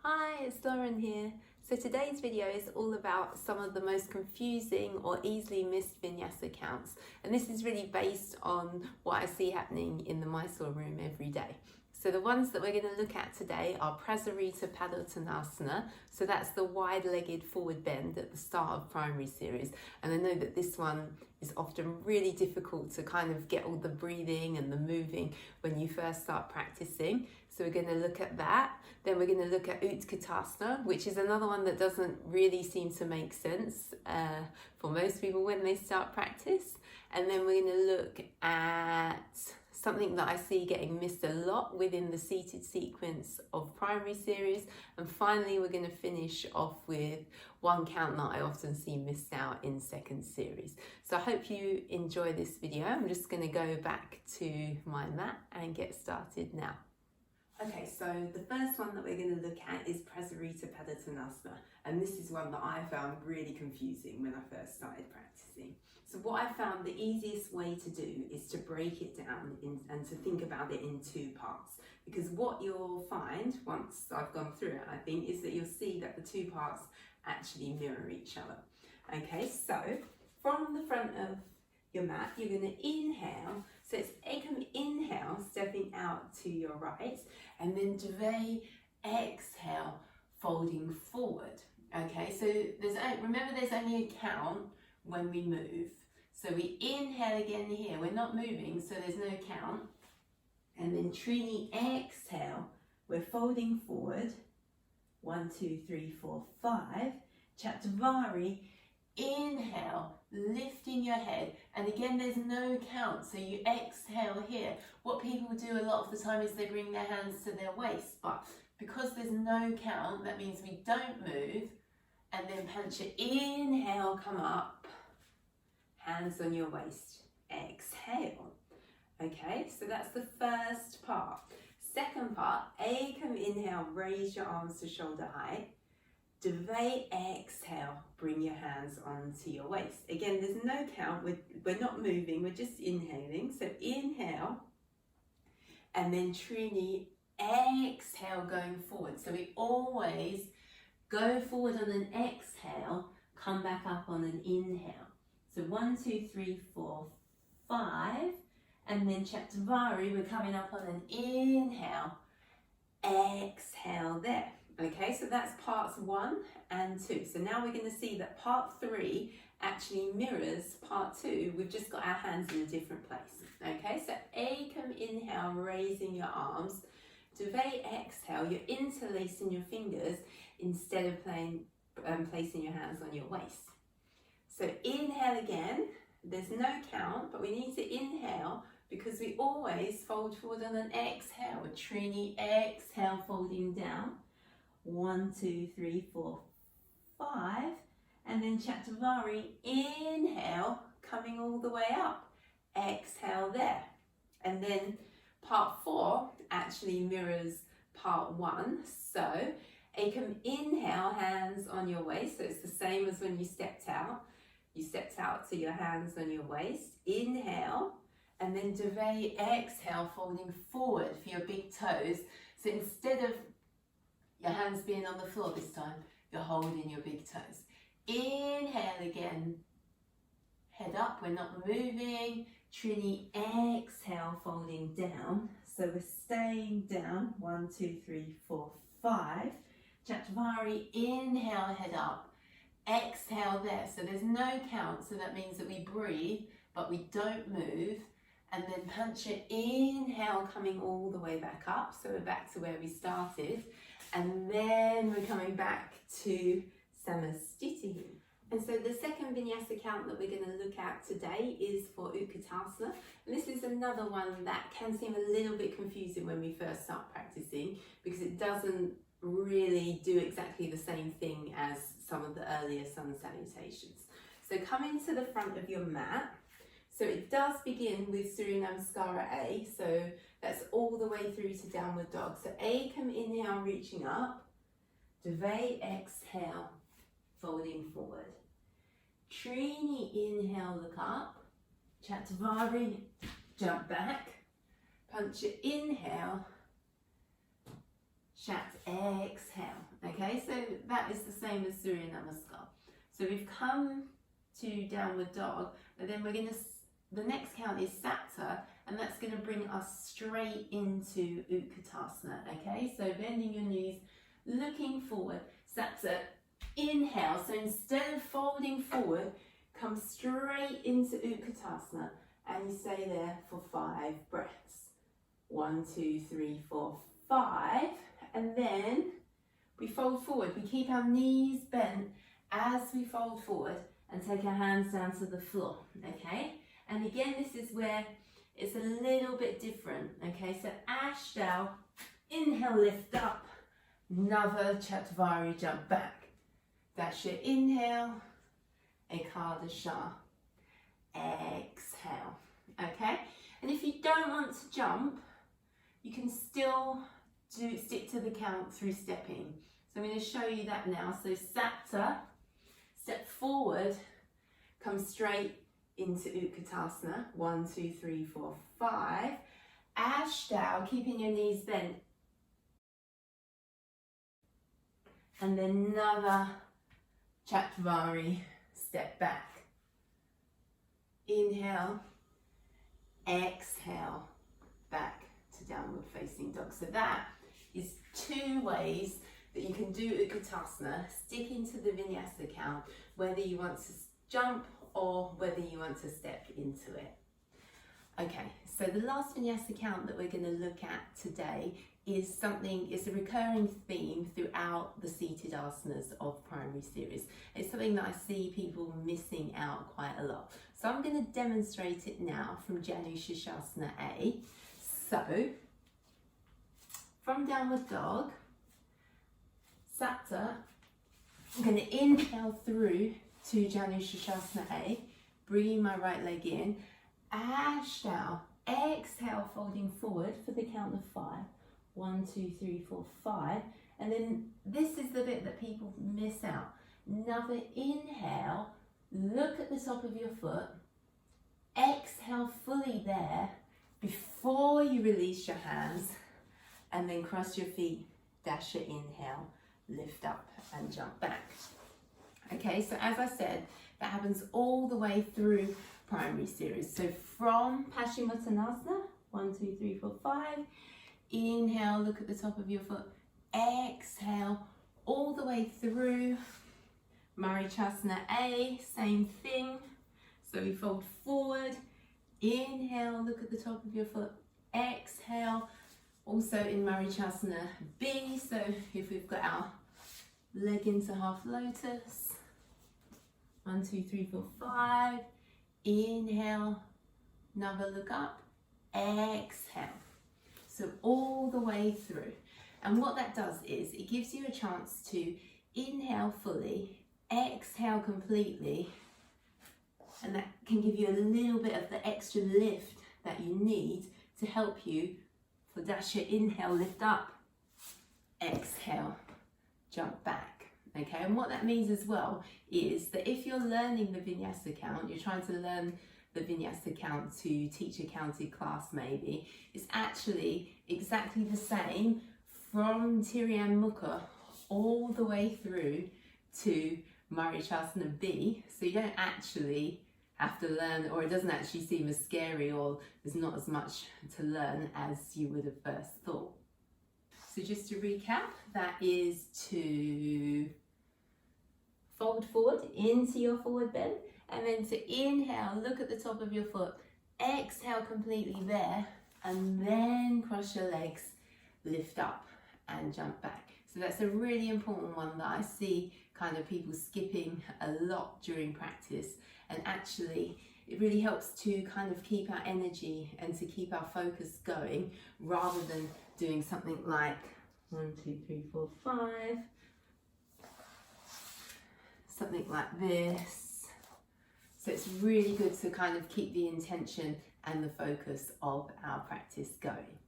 Hi, it's Lauren here. So today's video is all about some of the most confusing or easily missed vinyasa counts. And this is really based on what I see happening in the Mysore room every day. So the ones that we're going to look at today are Preserita Utkatasana. So that's the wide-legged forward bend at the start of primary series. And I know that this one is often really difficult to kind of get all the breathing and the moving when you first start practicing. So we're going to look at that. Then we're going to look at Utkatasana, which is another one that doesn't really seem to make sense for most people when they start practice. And then we're going to look at something that I see getting missed a lot within the seated sequence of primary series. And finally, we're going to finish off with one count that I often see missed out in second series. So I hope you enjoy this video. I'm just going to go back to my mat and get started now. Okay, so the first one that we're going to look at is Preserita Utkatasana, and this is one that I found really confusing when I first started practicing. So what I found the easiest way to do is to break it down and to think about it in two parts, because what you'll find once I've gone through it, I think, is that you'll see that the two parts actually mirror each other. Okay, so from the front of your mat, you're going to inhale. So it's Ekam inhale, stepping out to your right, and then Dve exhale, folding forward. Okay, so remember there's only a count when we move. So we inhale again here, we're not moving, so there's no count. And then Trini exhale, we're folding forward. 1, 2, 3, 4, 5. Chatvari, inhale, lifting your head, and again there's no count, so you exhale here. What people do a lot of the time is they bring their hands to their waist, but because there's no count, that means we don't move. And then Pancha, inhale, come up, hands on your waist, exhale. Okay, so that's the first part. Second part, Ekam inhale, raise your arms to shoulder height. Dve exhale, bring your hands onto your waist. Again, there's no count, we're not moving, we're just inhaling. So inhale, and then Trini, exhale, going forward. So we always go forward on an exhale, come back up on an inhale. So 1, 2, 3, 4, 5, and then Chatvari, we're coming up on an inhale, exhale there. Okay, so that's parts 1 and 2. So now we're going to see that part 3 actually mirrors part 2. We've just got our hands in a different place. Okay, so Ekam inhale, raising your arms. Dve exhale, you're interlacing your fingers instead of placing your hands on your waist. So inhale again, there's no count, but we need to inhale because we always fold forward on an exhale. Trini, exhale, folding down. 1, 2, 3, 4, 5, and then Chatvari, inhale, coming all the way up, exhale there. And then part 4 actually mirrors part 1. So Ekam inhale, hands on your waist, so it's the same as when you stepped out. You stepped out to your hands on your waist, inhale, and then Dve exhale, folding forward for your big toes. So instead of your hands being on the floor this time, you're holding your big toes. Inhale again, head up, we're not moving. Trini, exhale, folding down. So we're staying down, 1, 2, 3, 4, 5. Chatvari, inhale, head up. Exhale there, so there's no count, so that means that we breathe, but we don't move. And then Pancha, inhale, coming all the way back up, so we're back to where we started. And then we're coming back to Samastiti. And so the second vinyasa count that we're going to look at today is for Utkatasana. And this is another one that can seem a little bit confusing when we first start practicing, because it doesn't really do exactly the same thing as some of the earlier sun salutations. So coming to the front of your mat, so it does begin with Surya Namaskara A, so that's all the way through to downward dog. So Ekam inhale, reaching up. Dve exhale, folding forward. Trini inhale, look up. Chatvari, jump back. Pancha inhale, shout, exhale. Okay, so that is the same as Surya Namaskar. So we've come to downward dog, but then we're going to, the next count is Satta, and that's going to bring us straight into Utkatasana. Okay, so bending your knees, looking forward, Satta, inhale. So instead of folding forward, come straight into Utkatasana, and you stay there for 5 breaths. 1, 2, 3, 4, 5, and then we fold forward. We keep our knees bent as we fold forward and take our hands down to the floor, okay? And again, this is where it's a little bit different, okay? So Ashtanga, inhale, lift up, Nava jump back. That's your inhale, Ekadasha, exhale, okay? And if you don't want to jump, you can still stick to the count through stepping. So I'm going to show you that now. So Satta, step forward, come straight into Utkatasana. 1, 2, 3, 4, 5. Ashtanga, keeping your knees bent. And then another Chatvari, step back. Inhale, exhale, back to downward facing dog. So that is 2 ways that you can do Utkatasana, sticking to the Vinyasa count, whether you want to jump or whether you want to step into it. Okay, so the last Vinyasa count that we're going to look at today is a recurring theme throughout the seated asanas of primary series. It's something that I see people missing out quite a lot. So I'm going to demonstrate it now from Janu Shirshasana A. So, from downward dog, Satta, I'm going to inhale through to Janu Shirshasana A, bringing my right leg in. Ashtanga, exhale, folding forward for the count of 5. 1, 2, 3, 4, 5. And then this is the bit that people miss out. Another inhale, look at the top of your foot. Exhale fully there before you release your hands. And then cross your feet, dash your inhale, lift up and jump back. Okay, so as I said, that happens all the way through primary series. So from Paschimottanasana, 1, 2, 3, 4, 5. Inhale, look at the top of your foot. Exhale, all the way through Marichasana A, same thing. So we fold forward. Inhale, look at the top of your foot. Exhale, also in Marichasana B. So if we've got our leg into half lotus. 1, 2, 3, 4, 5. Inhale, another look up. Exhale. So all the way through. And what that does is it gives you a chance to inhale fully, exhale completely, and that can give you a little bit of the extra lift that you need to help you for dasha. Inhale, lift up, exhale, jump back. Okay, and what that means as well is that if you're learning the Vinyasa count, you're trying to learn the Vinyasa count to teach a counted class maybe, it's actually exactly the same from Tiryan Mukha all the way through to Marichasana B. So you don't actually have to learn, or it doesn't actually seem as scary, or there's not as much to learn as you would have first thought. So just to recap, that is to fold forward into your forward bend, and then to inhale, look at the top of your foot, exhale completely there, and then cross your legs, lift up and jump back. So that's a really important one that I see kind of people skipping a lot during practice, and actually it really helps to kind of keep our energy and to keep our focus going, rather than doing something like 1, 2, 3, 4, 5, something like this. So it's really good to kind of keep the intention and the focus of our practice going.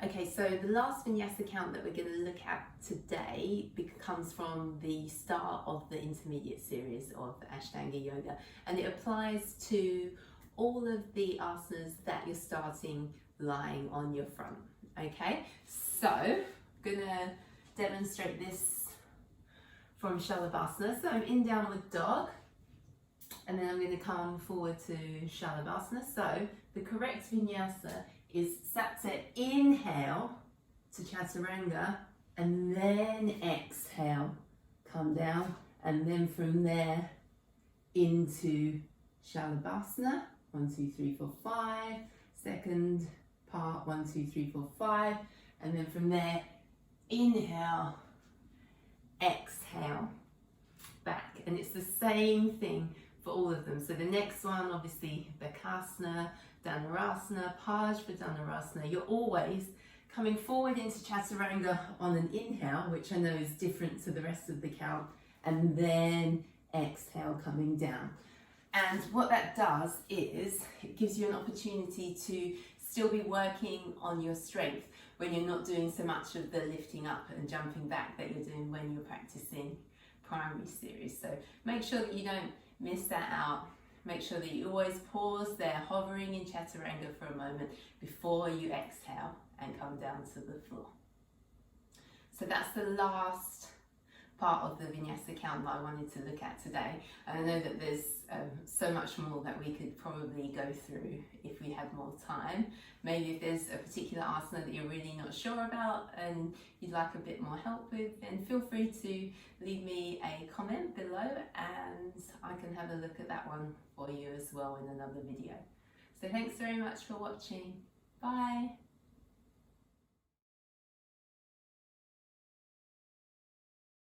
Okay, so the last Vinyasa count that we're going to look at today comes from the start of the intermediate series of Ashtanga Yoga, and it applies to all of the asanas that you're starting lying on your front. Okay, so I'm gonna demonstrate this from Shalabhasana. So I'm in downward dog, and then I'm going to come forward to Shalabhasana. So the correct vinyasa is Satya, inhale to Chaturanga, and then exhale, come down, and then from there into Shalabhasana. 1, 2, 3, 4, 5. Second part, 1, 2, 3, 4, 5. And then from there, inhale, exhale, back. And it's the same thing for all of them. So the next one, obviously, Bakasana, Dhanurasana, Parsva You're always coming forward into Chaturanga on an inhale, which I know is different to the rest of the count, and then exhale, coming down. And what that does is it gives you an opportunity to still be working on your strength when you're not doing so much of the lifting up and jumping back that you're doing when you're practicing primary series. So make sure that you don't miss that out. Make sure that you always pause there, hovering in Chaturanga for a moment before you exhale and come down to the floor. So that's the last part of the Vinyasa count that I wanted to look at today. And I know that there's so much more that we could probably go through if we had more time. Maybe if there's a particular asana that you're really not sure about and you'd like a bit more help with, then feel free to leave me a comment below and I can have a look at that one for you as well in another video. So thanks very much for watching. Bye.